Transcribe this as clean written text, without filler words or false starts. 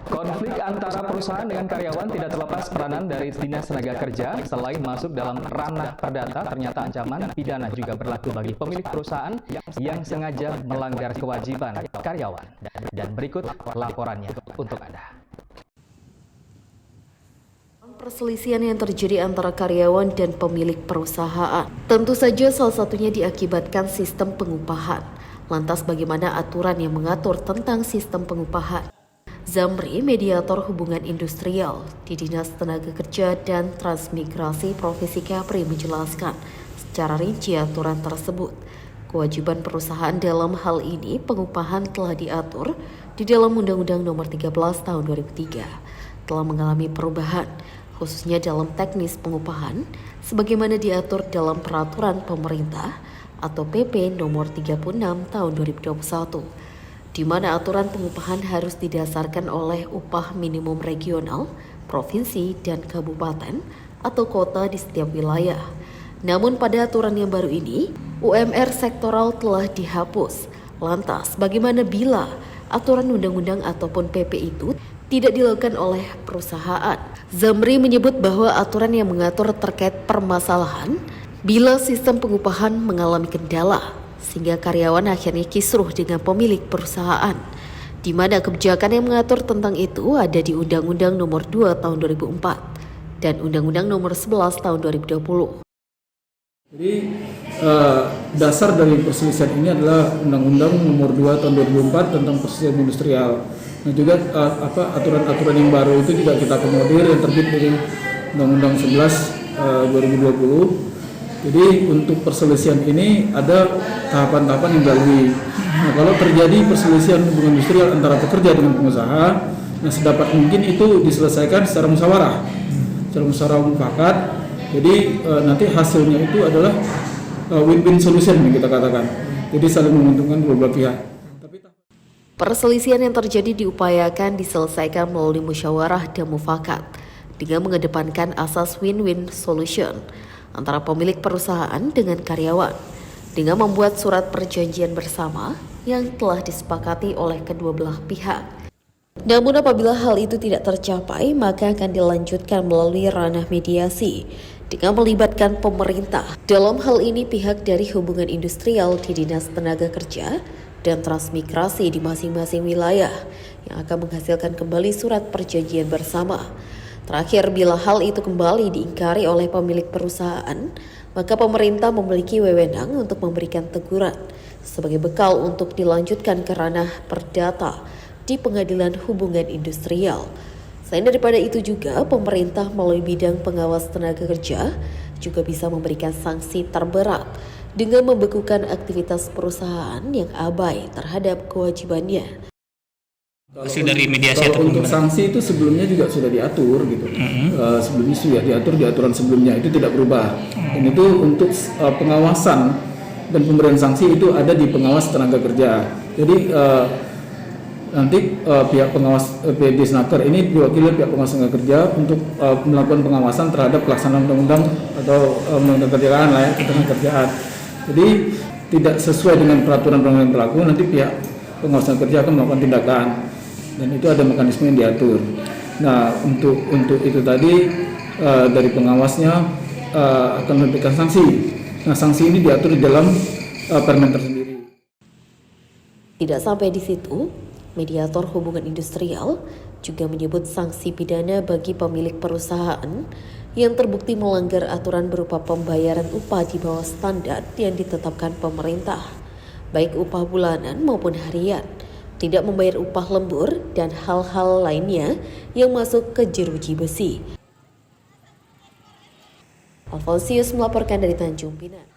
Konflik antara perusahaan dengan karyawan tidak terlepas peranan dari Dinas Tenaga Kerja. Selain masuk dalam ranah perdata, ternyata ancaman pidana juga berlaku bagi pemilik perusahaan yang sengaja melanggar kewajiban karyawan. Dan berikut laporannya untuk Anda. Perselisihan yang terjadi antara karyawan dan pemilik perusahaan tentu saja salah satunya diakibatkan sistem pengupahan. Lantas bagaimana aturan yang mengatur tentang sistem pengupahan? Zamri, mediator hubungan industrial di Dinas Tenaga Kerja dan Transmigrasi Provinsi Kepri menjelaskan secara rinci aturan tersebut. Kewajiban perusahaan dalam hal ini pengupahan telah diatur di dalam Undang-Undang Nomor 13 Tahun 2003 telah mengalami perubahan, khususnya dalam teknis pengupahan sebagaimana diatur dalam Peraturan Pemerintah atau PP Nomor 36 Tahun 2021. Di mana aturan pengupahan harus didasarkan oleh upah minimum regional, provinsi, dan kabupaten atau kota di setiap wilayah. Namun pada aturan yang baru ini, UMR sektoral telah dihapus. Lantas, bagaimana bila aturan undang-undang ataupun PP itu tidak dilakukan oleh perusahaan? Zamri menyebut bahwa aturan yang mengatur terkait permasalahan bila sistem pengupahan mengalami kendala, sehingga karyawan akhirnya kisruh dengan pemilik perusahaan, di mana kebijakan yang mengatur tentang itu ada di Undang-Undang Nomor 2 Tahun 2004 dan Undang-Undang Nomor 11 Tahun 2020. Jadi dasar dari perselisihan ini adalah Undang-Undang Nomor 2 Tahun 2004 tentang perselisihan industrial. Nah juga aturan-aturan yang baru itu juga kita akomodir yang terbit dari Undang-Undang 11 2020. Jadi untuk perselisihan ini ada tahapan-tahapan yang dilalui. Nah, kalau terjadi perselisihan hubungan industrial antara pekerja dengan pengusaha, nah sedapat mungkin itu diselesaikan secara musyawarah, mufakat. Jadi nanti hasilnya itu adalah win-win solution yang kita katakan. Jadi saling menguntungkan kedua belah pihak. Perselisihan yang terjadi diupayakan diselesaikan melalui musyawarah dan mufakat dengan mengedepankan asas win-win solution antara pemilik perusahaan dengan karyawan dengan membuat surat perjanjian bersama yang telah disepakati oleh kedua belah pihak. Namun apabila hal itu tidak tercapai, maka akan dilanjutkan melalui ranah mediasi dengan melibatkan pemerintah. Dalam hal ini pihak dari hubungan industrial di Dinas Tenaga Kerja dan Transmigrasi di masing-masing wilayah yang akan menghasilkan kembali surat perjanjian bersama. Terakhir, bila hal itu kembali diingkari oleh pemilik perusahaan, maka pemerintah memiliki wewenang untuk memberikan teguran sebagai bekal untuk dilanjutkan ke ranah perdata di Pengadilan Hubungan Industrial. Selain daripada itu juga, pemerintah melalui bidang pengawas tenaga kerja juga bisa memberikan sanksi terberat dengan membekukan aktivitas perusahaan yang abai terhadap kewajibannya. Hasil dari mediasi atau untuk sanksi itu sebelumnya juga sudah diatur gitu. Sebelumnya sudah diatur di aturan sebelumnya, itu tidak berubah. Dan itu untuk pengawasan dan pemberian sanksi itu ada di pengawas tenaga kerja. Jadi nanti pihak pengawas Disnaker ini diwakili pihak pengawas tenaga kerja untuk melakukan pengawasan terhadap pelaksanaan undang-undang atau undang-undang kerjaan lah ya, ketenaga kerjaan. Jadi tidak sesuai dengan peraturan-peraturan yang berlaku, nanti pihak pengawas tenaga kerja akan melakukan tindakan. Dan itu ada mekanisme yang diatur. Nah untuk itu tadi dari pengawasnya akan memberikan sanksi. Nah sanksi ini diatur di dalam permen tersendiri. Tidak sampai di situ, mediator hubungan industrial juga menyebut sanksi pidana bagi pemilik perusahaan yang terbukti melanggar aturan berupa pembayaran upah di bawah standar yang ditetapkan pemerintah, baik upah bulanan maupun harian, tidak membayar upah lembur, dan hal-hal lainnya yang masuk ke jeruji besi. Alfonsius melaporkan dari Tanjung Pinang.